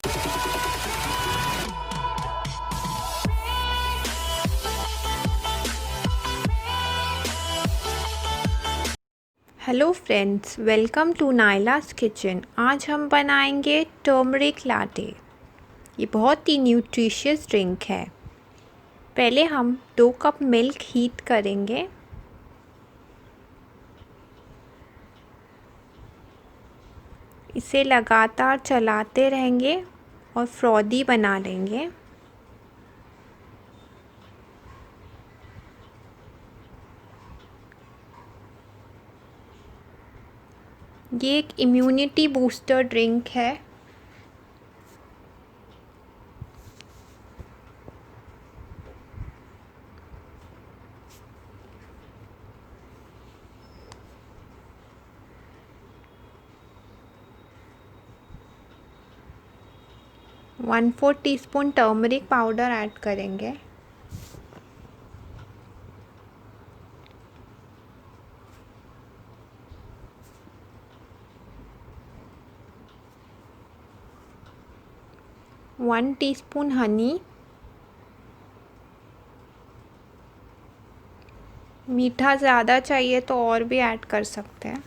Hello friends, welcome to Naila's kitchen. आज हम बनाएंगे टर्मरिक लाटे। ये बहुत ही न्यूट्रिशियस ड्रिंक है। पहले हम 2 कप मिल्क हीट करेंगे। इसे लगातार चलाते रहेंगे और फ्रॉदी बना लेंगे। ये एक इम्यूनिटी बूस्टर ड्रिंक है। One 4 teaspoon turmeric powder add करेंगे। One teaspoon honey. मीठा ज़्यादा चाहिए तो और भी ऐड कर सकते हैं।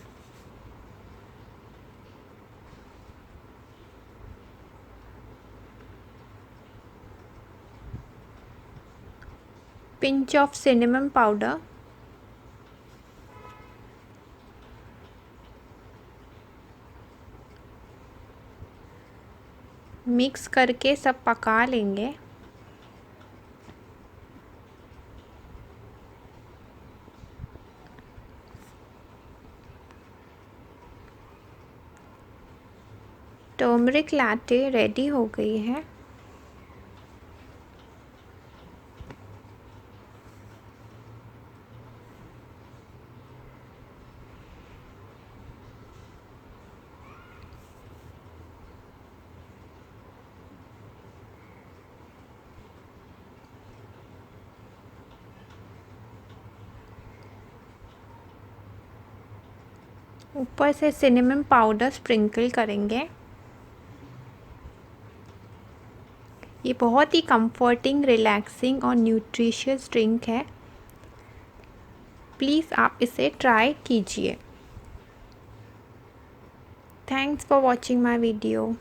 Pinch of cinnamon powder. Mix करके सब पका लेंगे। टर्मरिक लाटे रेडी हो गई है। ऊपर से सिनेमन पाउडर स्प्रिंकल करेंगे। ये बहुत ही कंफर्टिंग, रिलैक्सिंग और न्यूट्रिशियस ड्रिंक है। प्लीज़ आप इसे ट्राई कीजिए। Thanks for watching my video.